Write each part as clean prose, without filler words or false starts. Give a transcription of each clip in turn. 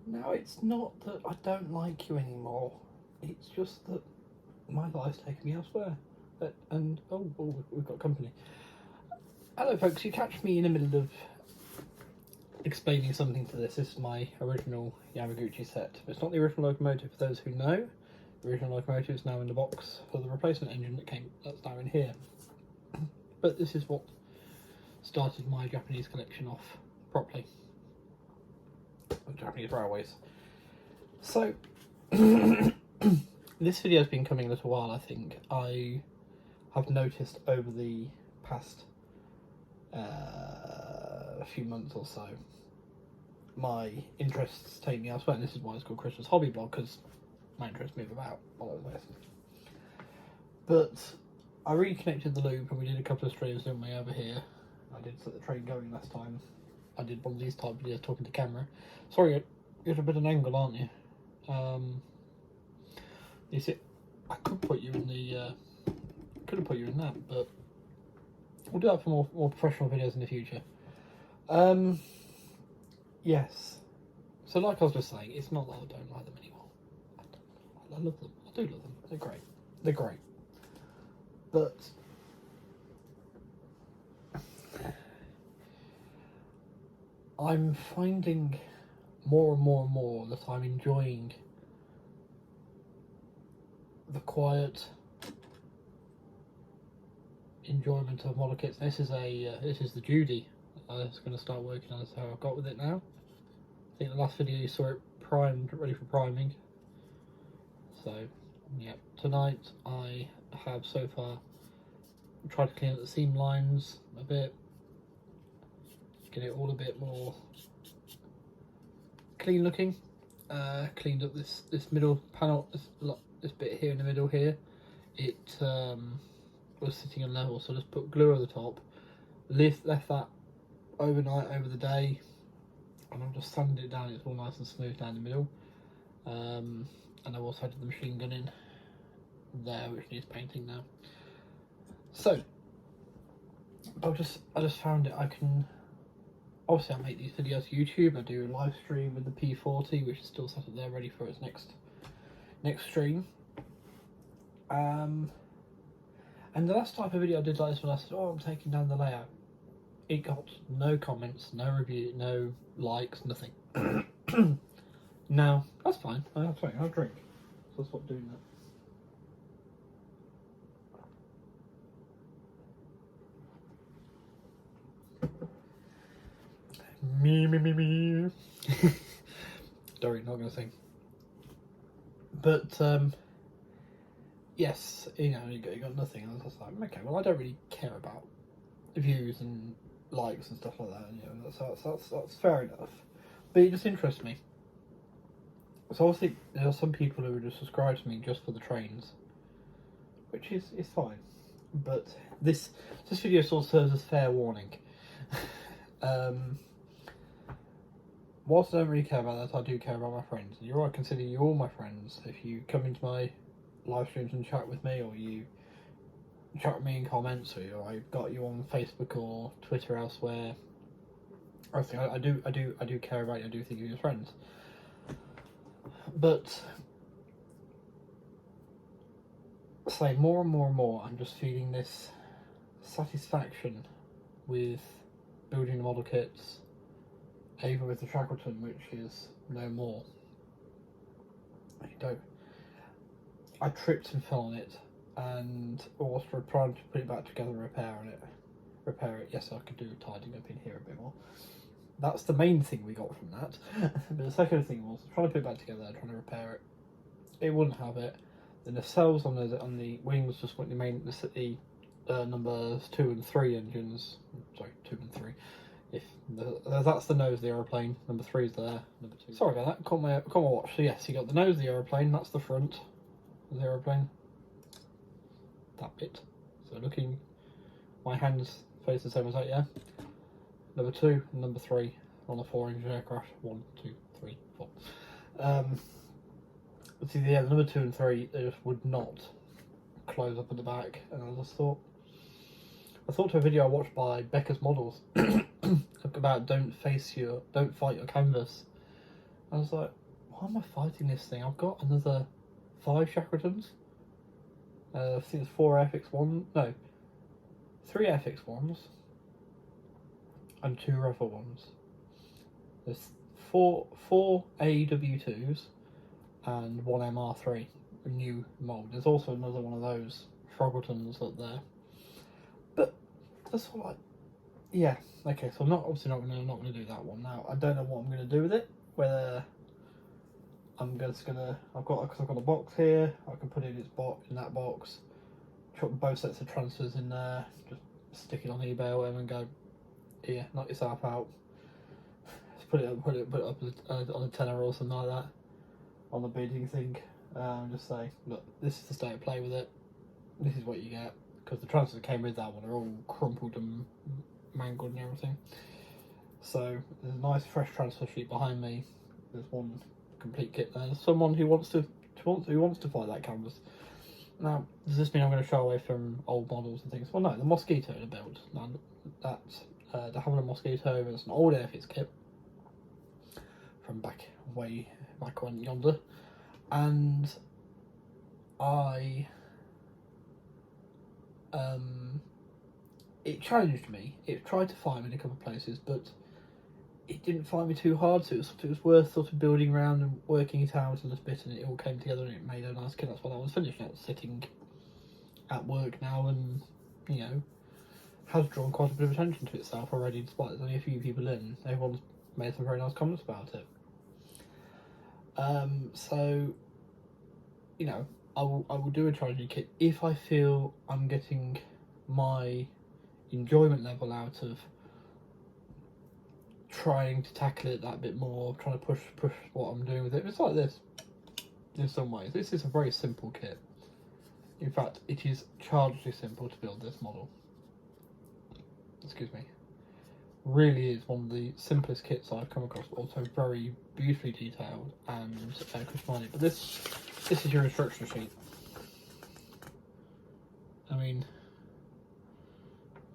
No, it's not that I don't like you anymore. It's just that my life's taken me elsewhere. And oh, we've got company. Hello, folks. You catch me in the middle of explaining something to this. This is my original Yamaguchi set. It's not the original locomotive. For those who know, the original locomotive is now in the box for the replacement engine that's now in here. But this is what started my Japanese collection off properly. Japanese railways. So this video has been coming a little while. I think I have noticed over the past few months or so my interests take me elsewhere, and this is why it's called Christmas Hobby Blog, because my interests move about all over the place. But I reconnected the loop and we did a couple of streams on the way over here. I did set the train going last time. I did one of these type videos talking to camera. Sorry, you're at a bit of an angle, aren't you? You see, I could put you in the, could have put you in that, but we'll do that for more professional videos in the future. Yes. So like I was just saying, it's not that I don't like them anymore. I love them. I do love them. They're great. They're great. But I'm finding more and more that I'm enjoying the quiet enjoyment of model kits. This is the Judy. I'm just going to start working on this. How I've got with it now. I think the last video you saw it primed, ready for priming. So yeah, tonight I have so far tried to clean up the seam lines a bit, get it all a bit more clean looking. Cleaned up this middle panel, this bit here in the middle here. It was sitting on level, so I just put glue over the top, left that overnight over the day, and I've just sanded it down. It's all nice and smooth down the middle. And I've also had the machine gun in there, which needs painting now. So I just found it. I can obviously I make these videos for YouTube. I do a live stream with the P40, which is still set up there, ready for its next stream. And the last type of video I did like this one, I said, "Oh, I'm taking down the layout." It got no comments, no review, no likes, nothing. Now that's fine. I'll drink. So I'll stop doing that. Me. Sorry, not gonna sing. But yes, you got nothing. I was just like, okay, well, I don't really care about views and likes and stuff like that. You know, that's fair enough. But it just interests me. So obviously there are some people who would just subscribe to me just for the trains, which is fine. But this video sort of serves as fair warning. Whilst I don't really care about that, I do care about my friends. And I consider you all my friends. If you come into my live streams and chat with me, or you chat with me in comments, or I've got you on Facebook or Twitter elsewhere, I do care about you. I do think you're your friends. But say more and more, I'm just feeling this satisfaction with building the model kits, even with the Shackleton, which is no more. I tripped and fell on it, and was trying to put it back together and repair it. Yes, I could do tidying up in here a bit more. That's the main thing we got from that. But the second thing was trying to put it back together, trying to repair it. It wouldn't have it. The nacelles on the wings just went the numbers 2 and 3 engines. Sorry, 2 and 3. That's the nose of the aeroplane. Number 3 is there. Number 2. Sorry about that. Caught my watch. So yes, you got the nose of the aeroplane. That's the front of the aeroplane. That bit. So looking, my hands face the same as that. Yeah. Number 2 and number 3 on a 4-engine aircraft. 1, 2, 3, 4. See, yeah, the number 2 and 3 they just would not close up at the back, and I thought to a video I watched by Becker's Models about don't fight your canvas, I was like, why am I fighting this thing? I've got another 5 Shackletons. I think it's 4 FX1, no, 3 FX1s and 2 Revel ones. There's four AW2s and 1 MR3, a new mould. There's also another one of those Shroggletons up there. But that's all like, yeah, okay, so I'm not gonna do that one now. I don't know what I'm gonna do with it. Whether I'm just gonna, I've got a box here. I can put it in that box. Chuck both sets of transfers in there. Just stick it on eBay or whatever and go, here, knock yourself out. Just put it up on a tenner or something like that on the bidding thing. Just say, look, this is the state of play with it. This is what you get, because the transfers that came with that one are all crumpled and mangled and everything. So there's a nice fresh transfer sheet behind me. There's one complete kit there. There's someone who wants to fight that canvas. Now, does this mean I'm going to shy away from old models and things? Well, no, the Mosquito to build. Now, that's the Having a Mosquito is an old Airfix kit from way back when yonder, and it challenged me. It tried to fight me in a couple of places, but it didn't find me too hard, so it was worth sort of building around and working it out a little bit, and it all came together and it made a nice kit. That's what I was finishing out, sitting at work now, and you know, has drawn quite a bit of attention to itself already, despite there's only a few people in. Everyone's made some very nice comments about it. So, you know, I will do a challenging kit if I feel I'm getting my enjoyment level out of trying to tackle it that bit more, trying to push what I'm doing with it. It's like this in some ways. This is a very simple kit. In fact, it is childishly simple to build this model. Excuse me. Really is one of the simplest kits I've come across, but also very beautifully detailed and customized. But this is your instruction sheet. I mean,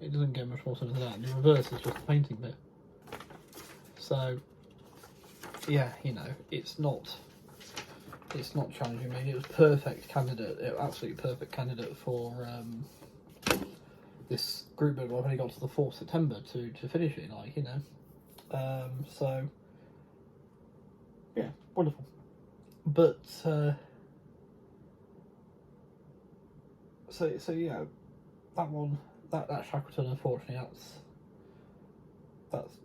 it doesn't get much more simple than that. The reverse is just the painting bit. So, yeah, you know, it's not challenging me. It was perfect candidate, absolutely perfect candidate for this group build. I've only got to the 4th September to finish it, like, you know. So, yeah, wonderful. But, so yeah, that one, that Shackleton, unfortunately,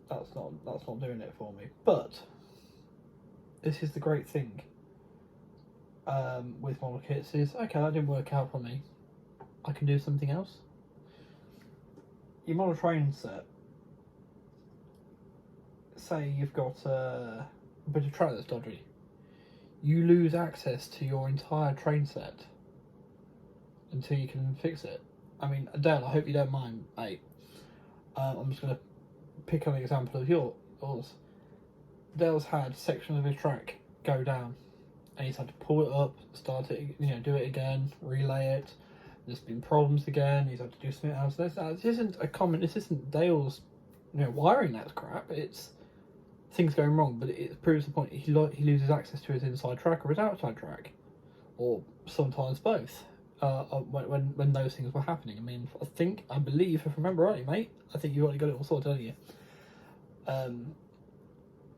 that's not doing it for me. But this is the great thing with model kits is, okay, that didn't work out for me. I can do something else. Your model train set, say you've got a bit of track that's dodgy, you lose access to your entire train set until you can fix it. I mean, Dale, I hope you don't mind, mate. I'm just going to pick on an example of yours. Dale's had sections of his track go down, and he's had to pull it up, start it, you know, do it again, relay it. There's been problems again. He's had to do something else. This isn't Dale's, you know, wiring that crap. It's things going wrong, but it proves the point. He loses access to his inside track or his outside track, or sometimes both. When those things were happening, I mean, I believe, if I remember rightly, mate, I think you've already got it all sorted, haven't you?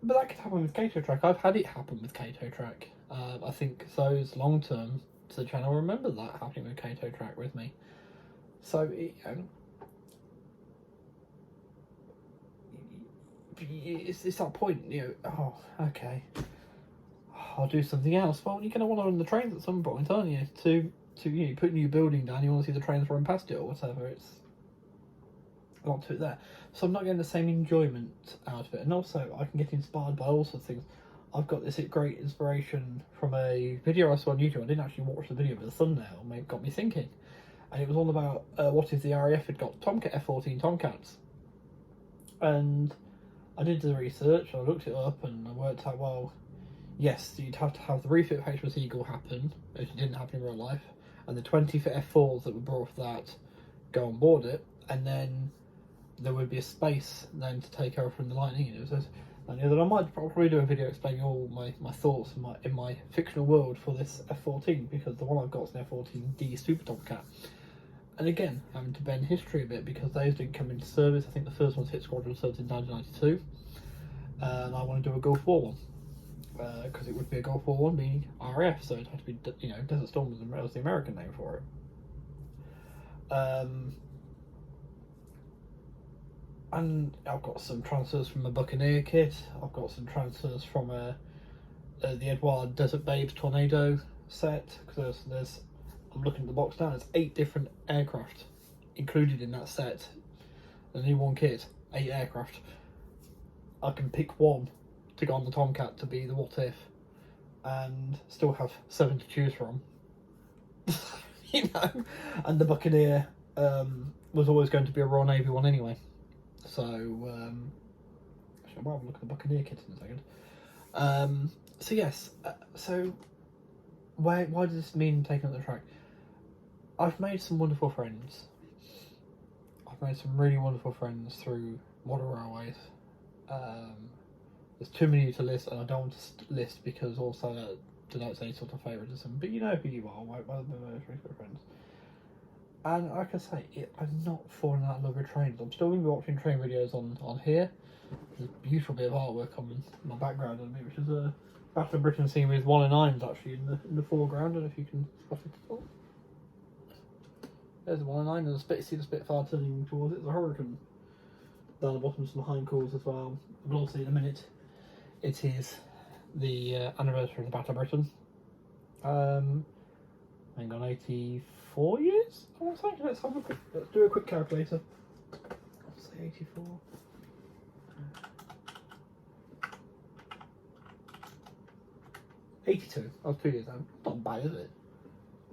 But that could happen with Kato Track. I've had it happen with Kato Track. I think those long term to the channel remember that happening with Kato Track with me. So it's that point, you know. Oh, okay, I'll do something else. Well, you're going to want to run the trains at some point, aren't you? To you know, put a new building down, you want to see the trains run past it or whatever. It's a lot to it there. So I'm not getting the same enjoyment out of it, and also I can get inspired by all sorts of things. I've got this great inspiration from a video I saw on YouTube. I didn't actually watch the video, but the thumbnail got me thinking. And it was all about what if the RAF had got F-14 Tomcats. And I did the research, and I looked it up, and I worked out, well, yes, you'd have to have the refit of HMS Eagle happen, if it didn't happen in real life, and the 20 for F4s that were brought for that go on board it, and then there would be a space then to take over from the Lightning. And the other, I might probably do a video explaining all my thoughts in my fictional world for this F14, because the one I've got is an F14D Super Tomcat. And again, having to bend history a bit, because those didn't come into service. I think the first one's hit squadron service in 1992, and I want to do a Gulf War one, because it would be a Gulf War one being RAF, so it'd have to be, you know, Desert Storm was the American name for it. And I've got some transfers from a Buccaneer kit. I've got some transfers from the Edouard Desert Babes Tornado set, because there's I'm looking at the box now. There's 8 different aircraft included in that set. Only one kit, 8 aircraft. I can pick one to go on the Tomcat to be the what if, and still have 7 to choose from. You know, and the Buccaneer was always going to be a Royal Navy one anyway. So, actually, I might have a look at the Buccaneer kit in a second. So yes, so why does this mean taking up the track? I've made some wonderful friends. I've made some really wonderful friends through Model Railways. There's too many to list, and I don't want to list because also that denotes any sort of favouritism. But you know who you are, my most recent friends. And like I say, I'm not falling out of love with trains. I'm still going to be watching train videos on here. There's a beautiful bit of artwork on my background on me, which is a Battle of Britain scene with 109s actually in the foreground. I don't know if you can spot it at all. There's the 109, and see the Spitfire turning towards it. There's a Hurricane down the bottom, some Heinz as well. We'll see in a minute. It is the anniversary of the Battle of Britain. Hang on, 84 years? I want to say. Let's do a quick calculator. I'll say 84. 82. I was 2 years now. Not bad, is it?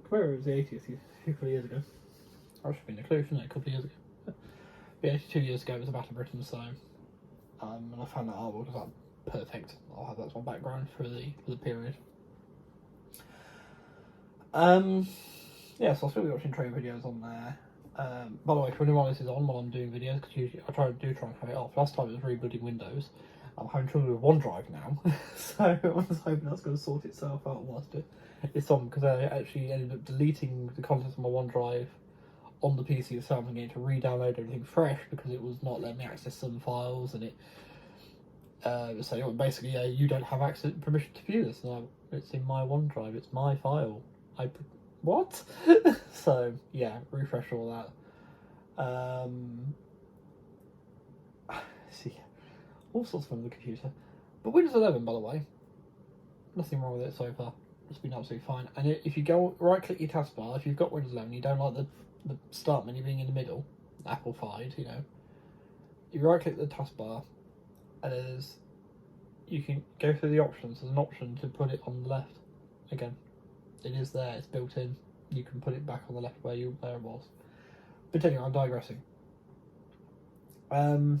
Where was the 80th a couple of years ago? That should have been a clue, shouldn't it? A couple of years ago. But 82 years ago it was the Battle of Britain, so and I found that artwork was like perfect. I'll have that as my background for the period. Yeah, so I'll still be watching train videos on there. By the way, for anyone this is on while I'm doing videos, because usually I try and have it off. Last time it was rebooting Windows. I'm having trouble with OneDrive now, so I was hoping that's going to sort itself out whilst it's on, because I actually ended up deleting the contents of my OneDrive on the PC itself and getting to re-download everything fresh because it was not letting me access some files, and it so basically you don't have permission to view this. And it's in my OneDrive, it's my file. What? So yeah, refresh all that. See, all sorts of on the computer. But Windows 11, by the way, nothing wrong with it so far. It's been absolutely fine. And if you go right-click your taskbar, if you've got Windows 11, you don't like the start menu being in the middle, Apple-fied, you know, you right-click the taskbar, and you can go through the options. There's an option to put it on the left. Again, it is there. It's built in. You can put it back on the left where it was. But anyway, I'm digressing. But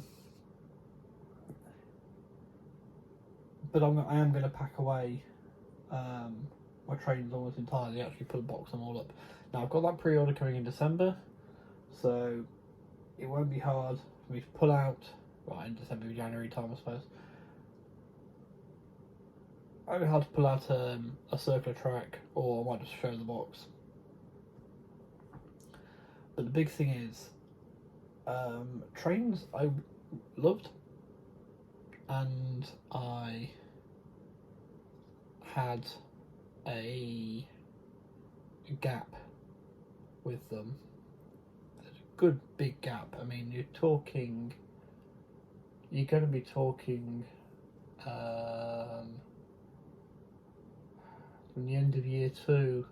I am going to pack away my trains almost entirely. Actually, put a box them all up. Now I've got that pre-order coming in December, so it won't be hard for me to pull out. Right, in December, January time, I suppose. It won't be hard to pull out a circular track, or I might just show the box. But the big thing is, trains I loved, and I had a gap with them. There's a good big gap. I mean, you're going to be talking from the end of year 2.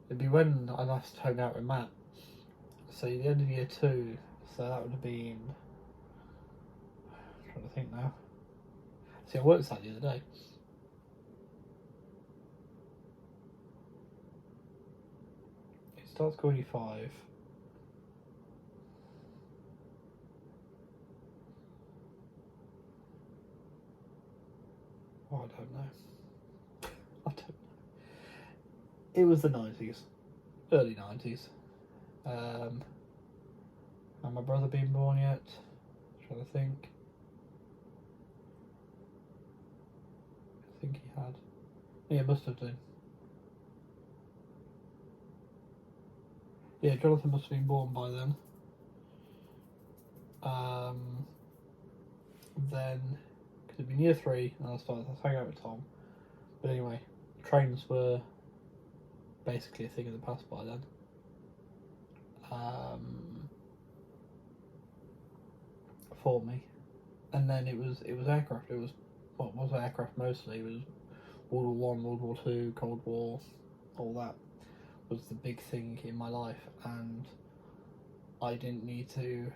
It'd be when I last hung out with Matt. So the end of year 2, so that would have been, I'm trying to think now. See, I worked that the other day. It starts going 5. Oh, I don't know. I don't know. It was the 90s, early 90s. Had my brother been born yet? I'm trying to think. think he had. Yeah, must have done. Yeah, Jonathan must have been born by then. Then could have been year 3, and I started hanging out with Tom. But anyway, trains were basically a thing of the past by then. For me, and then it was aircraft. It was what was aircraft mostly. It was World War One, World War Two, Cold War, all that was the big thing in my life, and I didn't need to.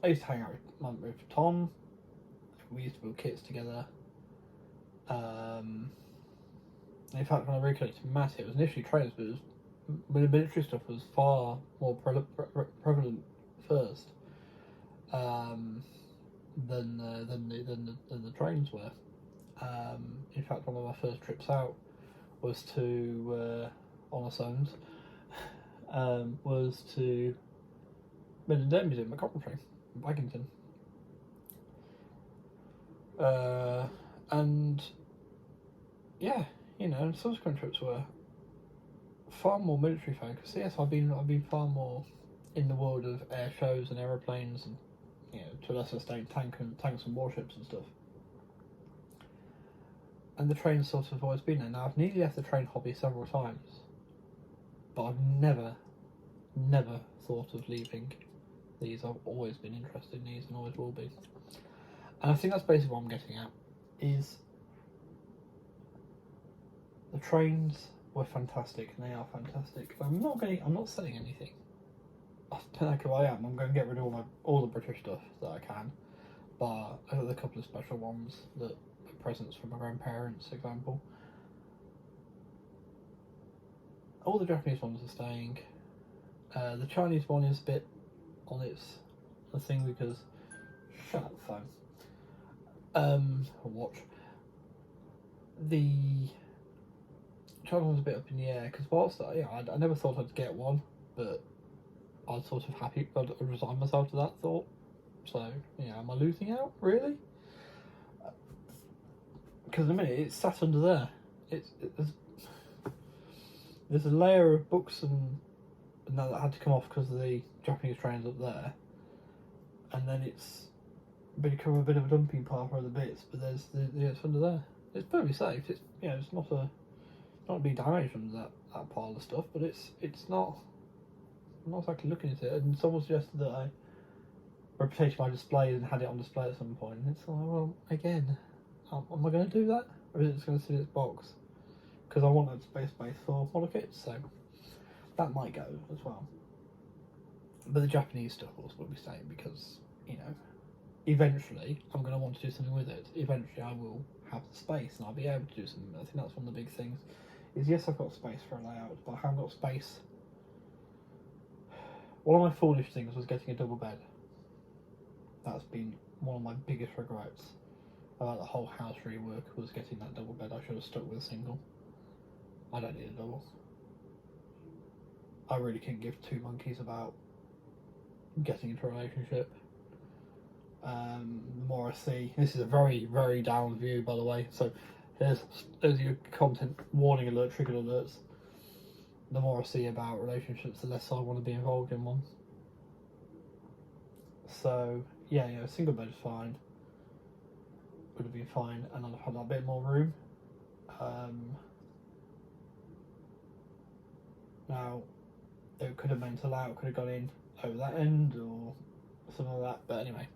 I used to hang out with Tom. We used to build kits together. In fact, when I reconnected with Matt, it was initially trains, but the military stuff was far more prevalent first than the trains were. In fact, one of my first trips out was to Honour Zones, was to Midland Air Museum at Coventry, Waggington. And yeah, subsequent trips were far more military focused. Yes, I've been far more in the world of air shows and aeroplanes, and to a lesser extent tanks and warships and stuff. And the train's sort of always been there. Now I've nearly left the train hobby several times, but I've never thought of leaving these. I've always been interested in these and always will be. And I think that's basically what I'm getting at, is the trains were fantastic and they are fantastic. I'm not selling anything. I don't know who I am. I'm going to get rid of all the British stuff that I can, but I got a couple of special ones that are presents from my grandparents, for example. All the Japanese ones are staying. The Chinese one is a bit on its thing because shut up, phone. Watch. The Chinese one's a bit up in the air because whilst I never thought I'd get one, but I was sort of happy. I'd resigned myself to that thought. So am I losing out really? Because in a minute it's sat under there. There's a layer of books and that had to come off because of the Japanese trains up there, and then it's become a bit of a dumping pile for other bits. But it's under there. It's perfectly safe. It's not being damaged under that pile of stuff, but it's not. I'm not exactly looking at it. And someone suggested that I rotated my display and had it on display at some point. And it's like, well, again, am I going to do that, or is it just going to sit in its box? Because I want that space for model kits, so that might go as well. But the Japanese stuff will be staying because eventually I'm going to want to do something with it. Eventually I will have the space and I'll be able to do something. I think that's one of the big things. Is yes, I've got space for a layout, but I haven't got space. One of my foolish things was getting a double bed. That's been one of my biggest regrets about the whole house rework, was getting that double bed. I should have stuck with a single. I don't need a double. I really can't give two monkeys about getting into a relationship. The more I see, this is a very, very down view, by the way, so there's your content warning alert, trigger alerts. The more I see about relationships, the less I want to be involved in one. So yeah, a single bed is fine. Would have been fine, and I'd have had a bit more room. Now it could have meant allowed, could have gone in over that end or something like that. But anyway,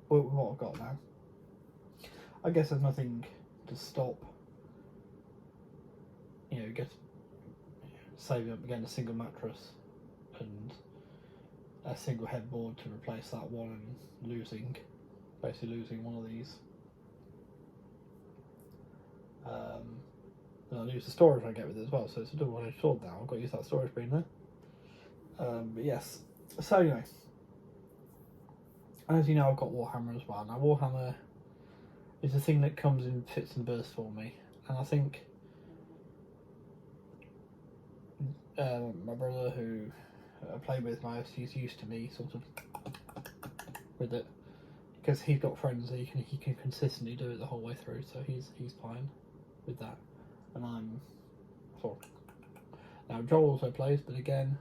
with what I've got now, I guess there's nothing to stop. Saving up again a single mattress and a single headboard to replace that one, and basically losing one of these. And I'll use the storage I get with it as well, so it's a double-edged sword now. I've got to use that storage bin there. But yes, so anyway, as you know, I've got Warhammer as well. Now Warhammer is a thing that comes in fits and bursts for me, and I think my brother, who I play with most, he's used to me sort of with it because he's got friends that he can consistently do it the whole way through, so he's fine. with that, and I'm sort of... Now Joel also plays, but again,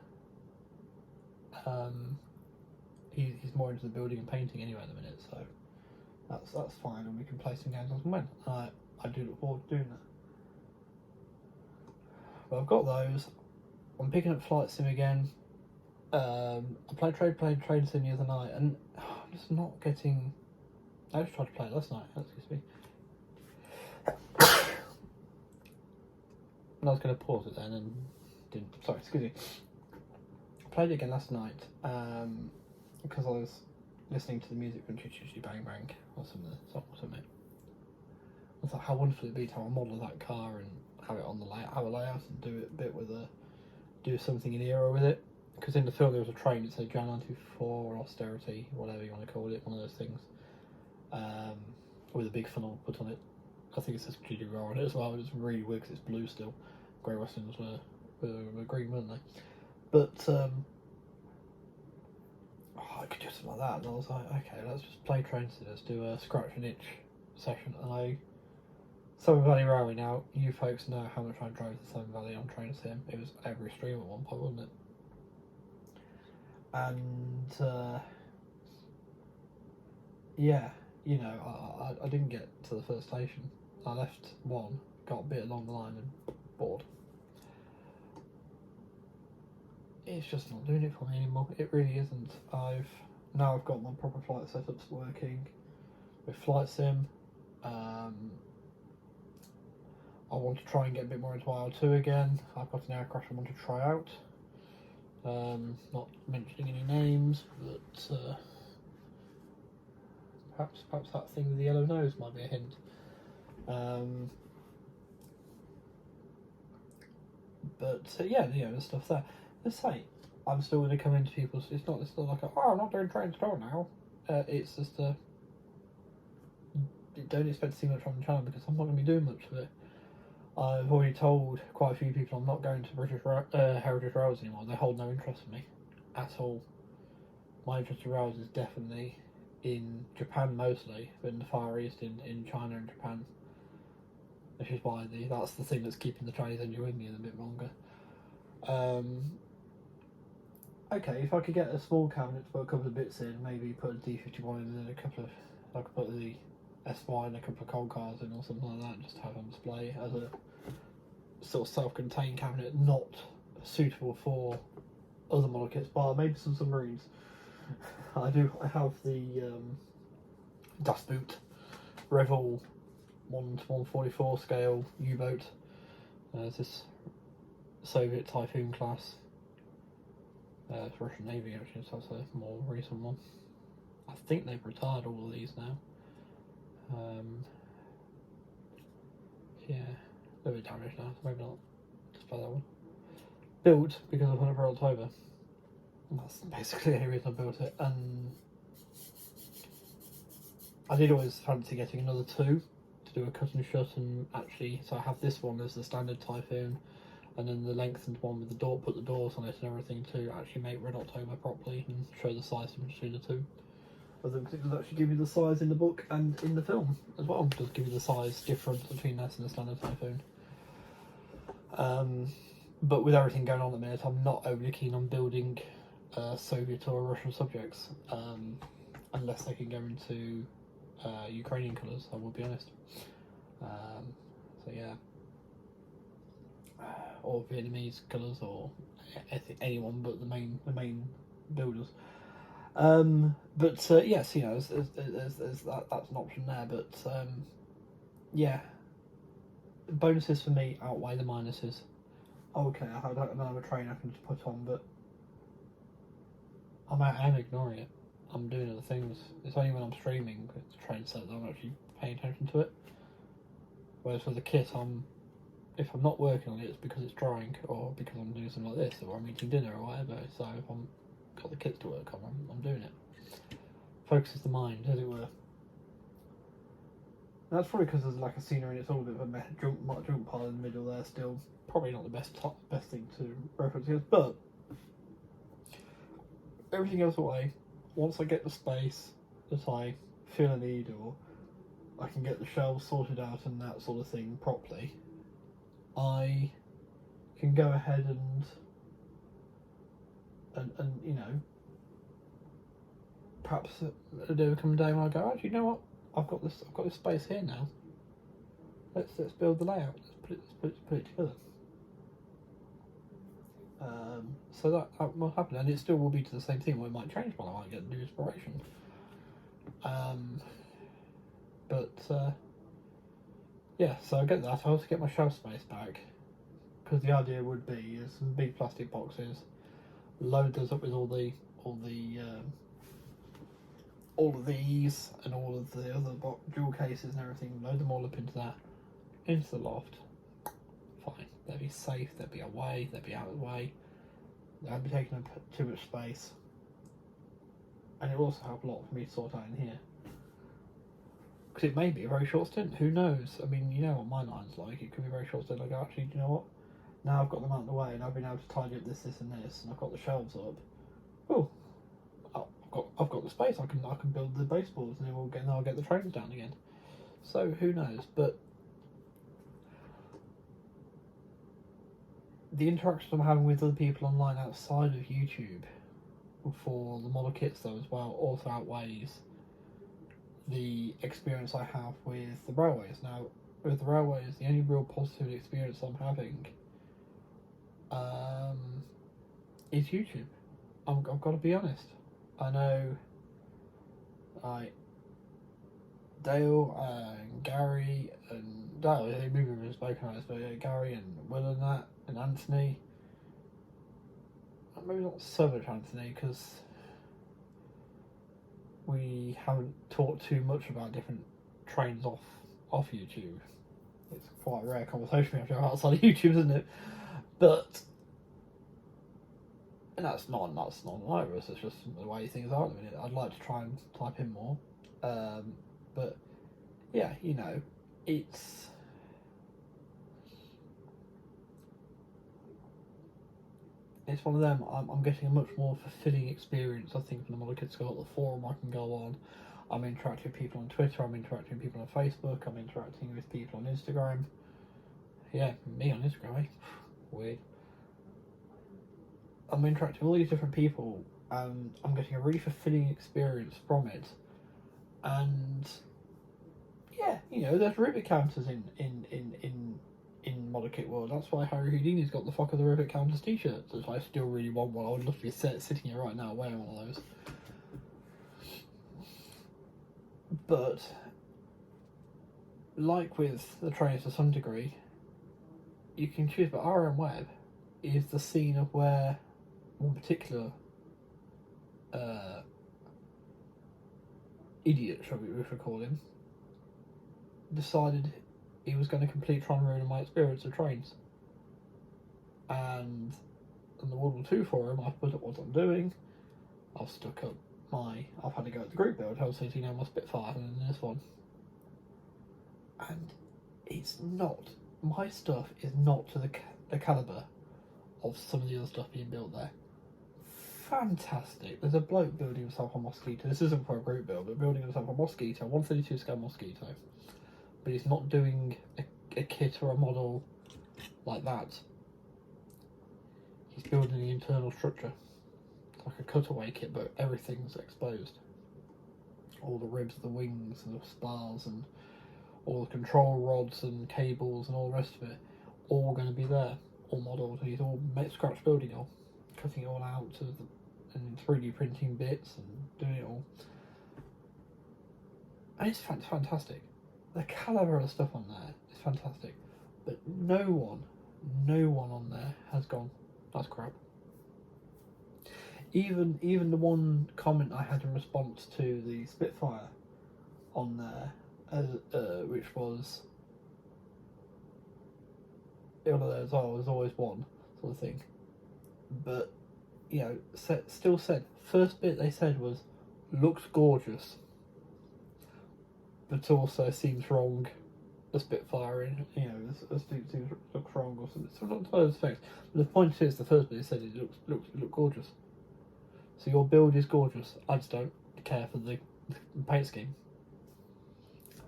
he's more into the building and painting anyway at the minute, so that's fine, and we can play some games as and when. I do look forward to doing that. But I've got those. I'm picking up Flight Sim again. I played Train Sim the other night, and I'm just not getting... I just tried to play it last night, excuse me. And I was going to pause it then and didn't. Sorry, excuse me. I played it again last night because I was listening to the music from Choo Choo Bang Bang or some of the songs from it. I thought how wonderful it'd be to have a model of that car and have it on the have a layout and do it a bit with do something in the era with it. Because in the film there was a train, it said Jan 94 or Austerity, whatever you want to call it, one of those things, with a big funnel put on it. I think it says GD Raw on it as well. It's really weird because it's blue still. Great Westerns were green, weren't they? But I could do something like that, and I was like, okay, let's just play Train Sim. Let's do a scratch and itch session. And Southern Valley Railway now, you folks know how much I drove to Southern Valley on Train Sim. It was every stream at one point, wasn't it? And yeah, you know, I didn't get to the first station. I left one, got a bit along the line and bored. It's just not doing it for me anymore. It really isn't. I've got my proper flight setups working with Flight Sim. I want to try and get a bit more into IL2 again. I've got an aircraft I want to try out. Not mentioning any names, but perhaps that thing with the yellow nose might be a hint. But yeah, you know, the stuff there. Let's say I'm still going to come into people's. It's not like I'm not doing Train Store now. It's just don't expect to see much on the channel because I'm not going to be doing much of it. I've already told quite a few people I'm not going to British Heritage Rails anymore. They hold no interest in me at all. My interest in rails is definitely in Japan mostly, but in the Far East, in China and Japan. Which is why that's the thing that's keeping the Chinese engine with me a bit longer. Okay, if I could get a small cabinet to put a couple of bits in, maybe put a D51 in and I could put the SY and a couple of cold cars in or something like that, just to have on display as a sort of self-contained cabinet, not suitable for other model kits, but maybe some submarines. I have the Das Boot Revol 1:144 scale U-boat. It's this Soviet Typhoon class. It's Russian Navy actually, so that's a more recent one. I think they've retired all of these now. Yeah, they're a bit damaged now, so maybe not display that one. Built because I put it for October. That's basically the only reason I built it, and I did always fancy getting another two to do a cut and shut, and actually, so I have this one as the standard Typhoon, and then the lengthened one with the door, put the doors on it and everything to actually make Red October properly and show the size between the two. It does actually give you the size in the book and in the film as well. It does give you the size difference between this and the standard Typhoon. But with everything going on at the minute, I'm not overly keen on building Soviet or Russian subjects, unless they can go into Ukrainian colours, I will be honest. So yeah. Or Vietnamese colours, or anyone but the main builders. But yes, you know, there's that's an option there. But yeah, bonuses for me outweigh the minuses. Okay, I have another train I can just put on, but I'm ignoring it. I'm doing other things. It's only when I'm streaming with the train set that I'm actually paying attention to it. Whereas with the kit, if I'm not working on it, it's because it's drying, or because I'm doing something like this, or I'm eating dinner, or whatever. So if I'm got the kits to work on, I'm doing it. Focuses the mind, as it were. And that's probably because there's like a scenery, and it's all a bit of a junk pile in the middle there. Still, probably not the best thing to reference here, but everything else away. Once I get the space that I feel I need, or I can get the shelves sorted out and that sort of thing properly, I can go ahead and you know, perhaps there will come a day when I go, actually, you know what? I've got this space here now. Let's build the layout. Let's put it together. So that will happen, and it still will be to the same thing. Well, it might change, but I might get new inspiration. Yeah, so I get that. I also get my shelf space back, because the idea would be is some big plastic boxes, load those up with all of these and all of the other jewel cases and everything. Load them all up into the loft. Fine, they'd be safe. They'd be away. They'd be out of the way. They'd be taking up too much space, and it will also help a lot for me to sort out in here. Because it may be a very short stint, who knows? I mean, you know what my mind's like, it could be a very short stint. I go, actually, do you know what? Now I've got them out of the way and I've been able to tidy up this and this, and I've got the shelves up. Oh, I've got the space, I can build the baseballs, and then I'll get the trains down again. So, who knows? But the interactions I'm having with other people online outside of YouTube for the model kits, though, as well, also outweighs the experience I have with the railways. Now, with the railways, the only real positive experience I'm having is YouTube. I've got to be honest. I know Dale and Gary and Dale, maybe we've spoken about this, but Gary and Will and that, and Anthony. Maybe not so much Anthony, because we haven't talked too much about different trains off YouTube. It's quite a rare conversation we have to have outside of YouTube, isn't it? But, and that's not either of us, it's just the way things are at the minute. I'd like to try and type in more. But yeah, you know, it's one of them. I'm getting a much more fulfilling experience, I think, from the model kits. I've got the forum I can go on. I'm interacting with people on Twitter. I'm interacting with people on Facebook. I'm interacting with people on Instagram. Yeah, me on Instagram, eh? Weird. I'm interacting with all these different people, and I'm getting a really fulfilling experience from it. And yeah, you know, there's rivet counters in Model Kit World. That's why Harry Houdini's got the Fuck of the Rivet Counters t-shirt. So I still really want one. I would love to be sitting here right now wearing one of those. But like with the trains to some degree, you can choose, but RM Web is the scene of where one particular idiot, shall we call him, decided he was going to complete Tron ruin my experience of trains. And on the World War 2 forum, I've put up what I'm doing. I've stuck up I've had to go at the group build, Hull City, now my Spitfire, and then this one. And it's not, my stuff is not to the calibre of some of the other stuff being built there. Fantastic. There's a bloke building himself a Mosquito. This isn't for a group build, but building himself a Mosquito, 132 scale Mosquito. But he's not doing a kit or a model like that. He's building the internal structure. It's like a cutaway kit, but everything's exposed. All the ribs, the wings, and the spars, and all the control rods and cables and all the rest of it, all going to be there, all modelled. He's all scratch building it all, cutting it all out and 3D printing bits and doing it all. And it's fantastic. The calibre of the stuff on there is fantastic, but no one on there has gone, that's crap. Even the one comment I had in response to the Spitfire on there, which was, there's always one sort of thing, but you know, still said, first bit they said was, looks gorgeous, but also seems wrong. The Spitfire, in, you know, seems looks wrong or something. So not those things. But the point is, the first bit they said it looks gorgeous. So your build is gorgeous. I just don't care for the paint scheme.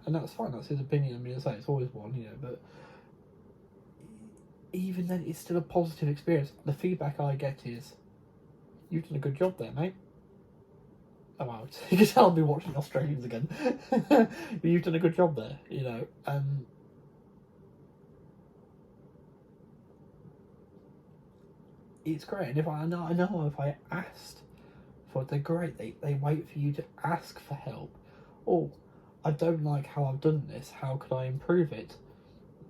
and that's fine. That's his opinion. I mean, as I say, it's always one, you know. But even then, it's still a positive experience. The feedback I get is, "You've done a good job there, mate." I'm out. You can tell me watching Australians again. You've done a good job there, you know. It's great, and I know if I asked for it, they're great. They wait for you to ask for help. Oh, I don't like how I've done this. How could I improve it?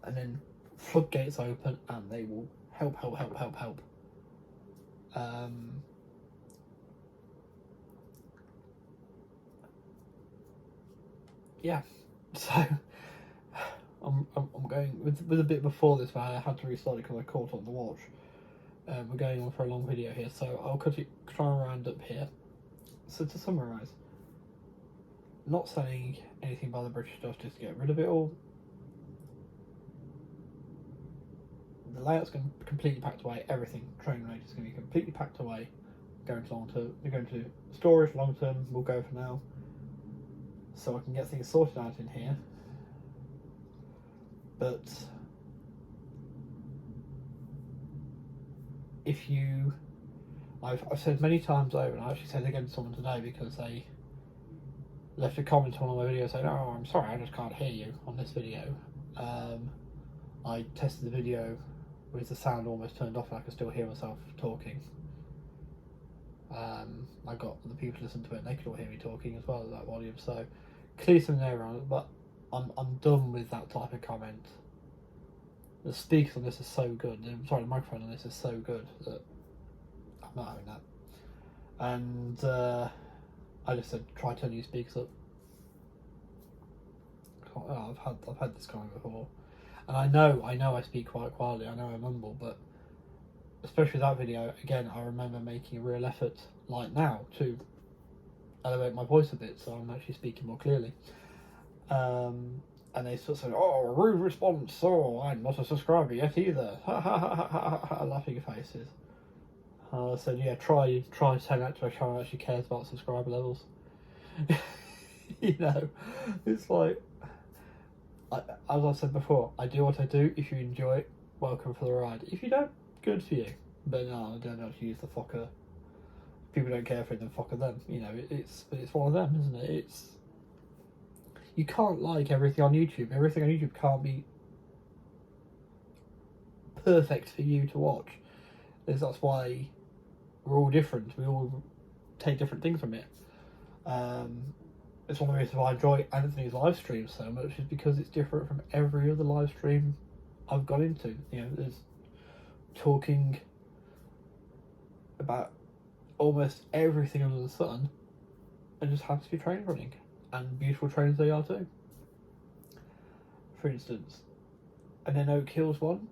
And then floodgates open, and they will help. Yeah. So I'm going with a bit before this, where I had to restart it because I caught on the watch. We're going on for a long video here, so I'll try and round up here. So to summarise, not saying anything by the British Justice to get rid of it all. The layout's going to be completely packed away. Everything train related is going to be completely packed away. They're going to storage long term. We'll go for now, so I can get things sorted out in here. But if you, I've said many times over, and I actually said it again to someone today because they left a comment on one of my videos saying, "Oh, I'm sorry, I just can't hear you on this video." I tested the video with the sound almost turned off and I could still hear myself talking. I got the people to listen to it and they could all hear me talking as well at that volume, so clearly something there around it, but I'm done with that type of comment. The speakers on this are so good, the microphone on this is so good that I'm not having that. And I just said, try turning your speakers up. Oh, I've had this comment before, and I know I speak quite quietly. I know I mumble, but especially that video again, I remember making a real effort, like now, to elevate my voice a bit, so I'm actually speaking more clearly. And they sort of said, "Oh, rude response. Oh, I'm not a subscriber yet either." Laughing faces. I said, "Yeah, try telling that to a channel that actually cares about subscriber levels." You know, it's like, as I said before, I do what I do. If you enjoy it, welcome for the ride. If you don't, good for you. But no, I don't actually use the fucker. People don't care for it, then fucker them. You know, it's one of them, isn't it? You can't like everything on YouTube. Everything on YouTube can't be perfect for you to watch. That's why we're all different. We all take different things from it. It's one of the reasons why I enjoy Anthony's live stream so much, is because it's different from every other live stream I've gone into. You know, there's talking about almost everything under the sun, and just happens to be train running, and beautiful trains they are too. For instance, and then Oak Hills one,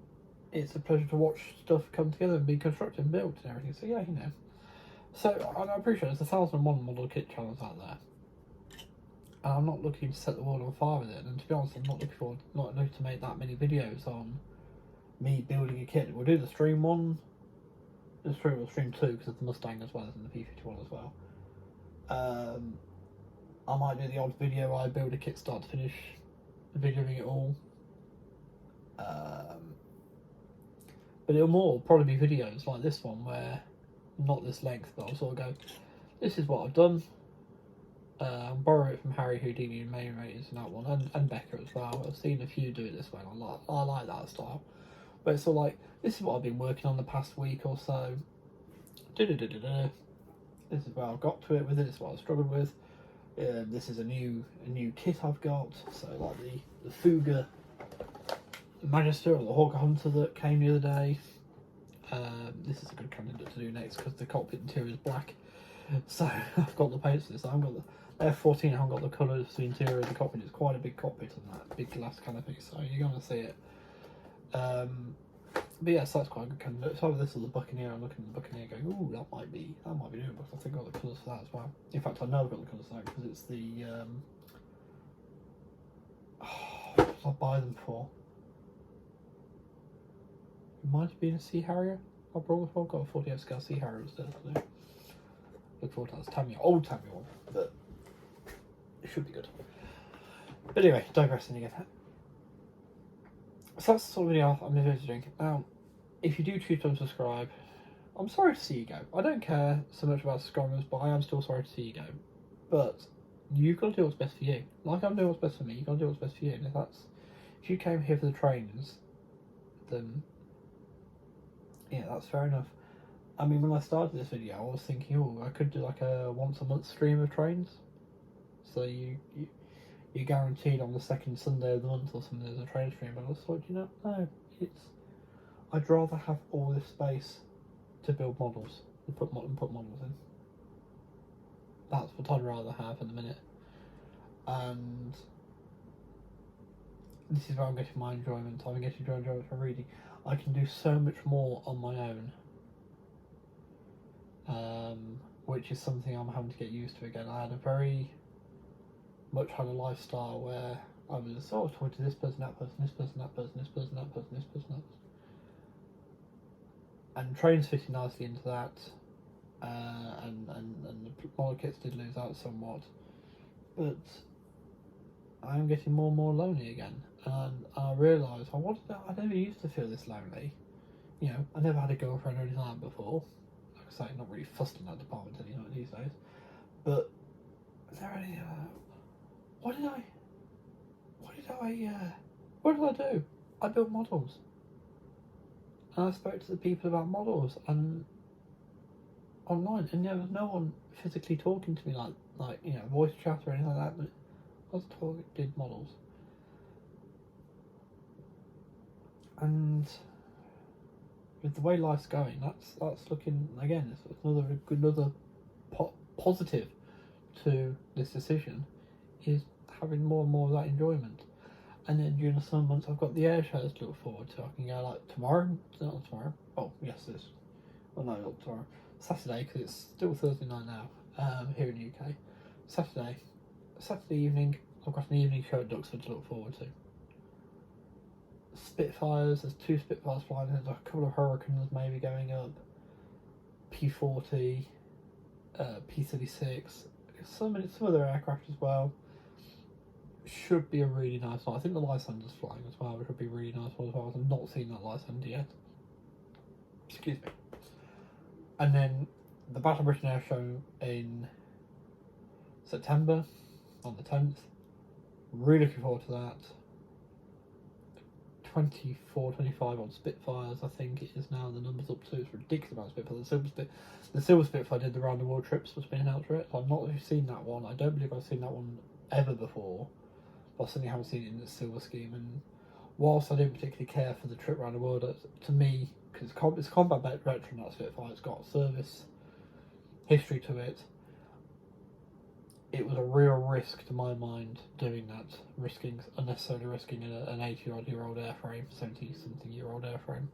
it's a pleasure to watch stuff come together and be constructed and built and everything. So yeah, you know. So I appreciate there's 1,001 model kit channels out there, and I'm not looking to set the world on fire with it. And to be honest, I'm not looking to make that many videos on me building a kit. We'll do the stream one. The stream 2 because of the Mustang as well as in the P51 as well. I might do the odd video I build a kit start to finish, videoing it all. But it'll probably be videos like this one where, not this length, but I'll sort of go, this is what I've done. Borrow it from Harry Houdini and Main Raiders in that one, and Becca as well. I've seen a few do it this way, and I like that style. But it's sort of like, this is what I've been working on the past week or so. This is where I've got to it with it. This is what I've struggled with. This is a new kit I've got. So like the Fuga Magister or the Hawker Hunter that came the other day. This is a good candidate to do next because the cockpit interior is black. So I've got the paints for this. I haven't got the F14. I haven't got the colours for the interior of the cockpit. It's quite a big cockpit on that big glass canopy, so you're going to see it. But yes, that's quite a good candidate. So this is the Buccaneer. I'm looking at the Buccaneer going, ooh, that might be doable. I think I've got the colours for that as well. In fact, I know I've got the colours for that because it's the what did I buy them for? It might have been a Sea Harrier. I've got a 40 scale Sea Harrier instead. So look forward to that. It's old Tamiya one, but it should be good. But anyway, digressing again. So that's the sort of video I'm envisaging. Now, if you do choose to unsubscribe, I'm sorry to see you go. I don't care so much about subscribers, but I am still sorry to see you go. But you've got to do what's best for you. Like I'm doing what's best for me, you've got to do what's best for you. And if you came here for the trains, then yeah, that's fair enough. I mean, when I started this video, I was thinking, oh, I could do like a once a month stream of trains. So you're guaranteed on the second Sunday of the month or something there's a train stream. But I just thought, no, I'd rather have all this space to build models and put models in. That's what I'd rather have in a minute. And this is where I'm getting my enjoyment. I'm getting enjoyment from reading. I can do so much more on my own. Which is something I'm having to get used to again. I had a very much had a lifestyle where I was talking to this person, that person, this person, that person, this person, that person, this person, that person. And trains fitted nicely into that, and the model kits did lose out somewhat, but I am getting more and more lonely again, and I realise I never used to feel this lonely. I never had a girlfriend or anything like that before. Like I say, not really fussed in that department anymore these days. But is there any? What did I do? I built models. And I spoke to the people about models and online, and there was no one physically talking to me like voice chat or anything like that. But I did models, and with the way life's going, that's looking again. It's another positive to this decision is having more and more of that enjoyment. And then during the summer months, I've got the air shows to look forward to. I can go like tomorrow. Not tomorrow. Oh, yes, it is. Well, no, not tomorrow. Saturday, because it's still Thursday night now here in the UK. Saturday evening, I've got an evening show at Duxford to look forward to. Spitfires, there's 2 Spitfires flying. There's a couple of Hurricanes maybe going up. P40, P36. Some other aircraft as well. Should be a really nice one. I think the Lysander's flying as well, which would be a really nice one as well. I've not seen that Lysander yet. Excuse me. And then the Battle Britain Air Show in September on the 10th. Really looking forward to that. 24, 25 on Spitfires, I think it is now. The number's up to, it's ridiculous amount of Spitfires. The Silver Spitfire did the round the world trips, was being announced for it. I've not seen that one. I don't believe I've seen that one ever before. I certainly haven't seen it in the silver scheme, and whilst I don't particularly care for the trip around the world, to me, because it's combat veteran, that Spitfire, it's got service history to it, it was a real risk to my mind doing that, unnecessarily risking an 80-odd-year-old airframe, 70-something-year-old airframe.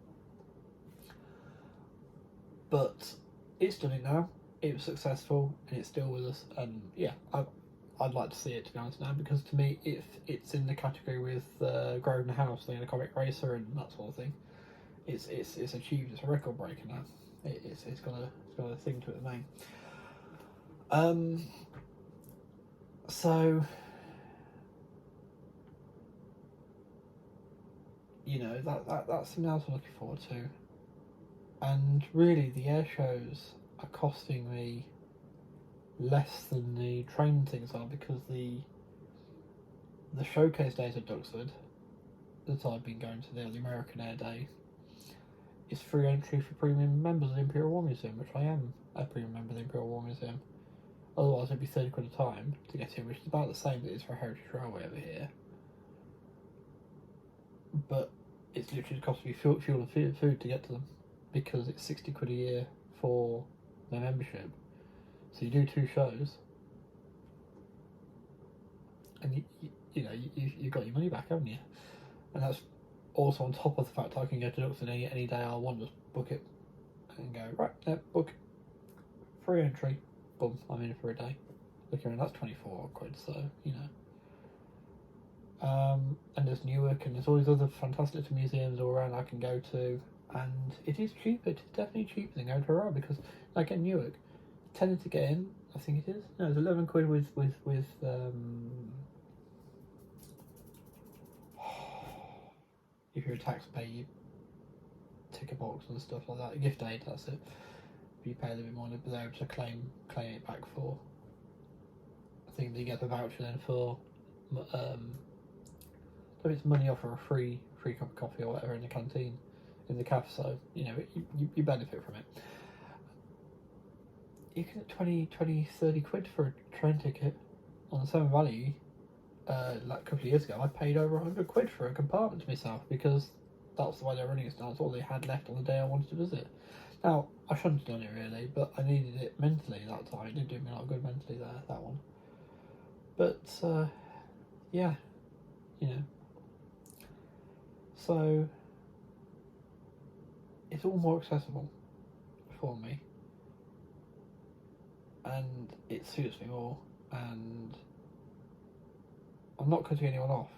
But it's done it now, it was successful, and it's still with us, and yeah, I'd like to see it, to be honest now, because to me, if it's in the category with Grosvenor House, the Comic Racer and that sort of thing, it's achieved. It's a record breaker now. It's got a thing to it, the name. So that's something else I'm looking forward to. And really, the air shows are costing me less than the train things are, because the showcase days at Duxford that I've been going to there, the American Air Day, is free entry for premium members of the Imperial War Museum, which I am a premium member of the Imperial War Museum. Otherwise it'd be £30 a time to get in, which is about the same that it is for Heritage Railway over here. But it's literally cost me fuel and food to get to them, because it's £60 a year for their membership. So you do 2 shows, and you've got your money back, haven't you? And that's also on top of the fact I can go to Duxford any day I want, just book it and go, right, book, free entry, boom, I'm in for a day. Looking around, that's 24 quid, so, and there's Newark, and there's all these other fantastic little museums all around I can go to, and it is cheaper, it's definitely cheaper than going to Harrow, because, like in Newark, tended to get in, I think it is, no, it's 11 quid with if you're a taxpayer, you tick a box and stuff like that. Gift aid, that's it. If you pay a little bit more, they're able to claim it back for. I think they get the voucher then for so it's money off for a free cup of coffee or whatever in the canteen, in the cafe. So you know you benefit from it. You can get 20, 30 quid for a train ticket on the Severn Valley. Like a couple of years ago, I paid over 100 quid for a compartment to myself because that's the way they're running it. That's all they had left on the day I wanted to visit. Now, I shouldn't have done it really, but I needed it mentally that time. It did do me a lot of good mentally there, that one. But, yeah, you know. So, it's all more accessible for me. And it suits me more. And I'm not cutting anyone off.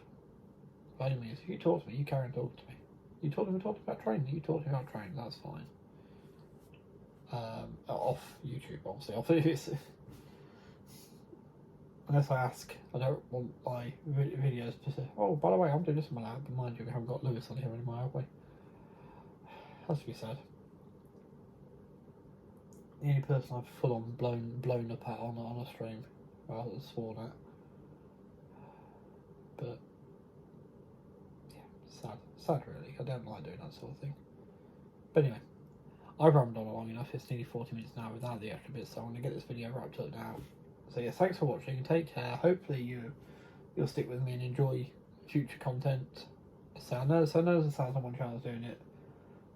By any means, if you talk to me, you carry on talking to me. You talk about training, you talk to me about training, that's fine. Off YouTube, obviously. Off it's, unless I ask, I don't want my videos to say, oh, by the way, I'm doing this in my lab, but mind you, we haven't got Lewis on here anymore, have we? Has to be said. The only person I've full on blown up at on a stream, rather than sworn at. But yeah, sad really. I don't like doing that sort of thing. But anyway, I've rambled on long enough. It's nearly 40 minutes now without the extra bits, so I'm going to get this video wrapped up now. So yeah, thanks for watching and take care. Hopefully you'll stick with me and enjoy future content. So I know there's someone channel's doing it,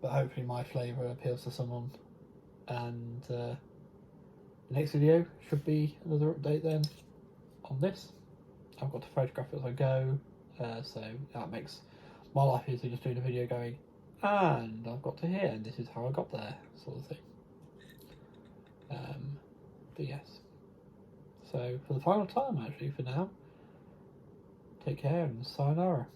but hopefully my flavour appeals to someone. And the next video should be another update then on this. I've got to photograph it as I go, so that makes my life easier, just doing a video going, and I've got to here, and this is how I got there, sort of thing. But yes. So for the final time, actually, for now, take care and sayonara.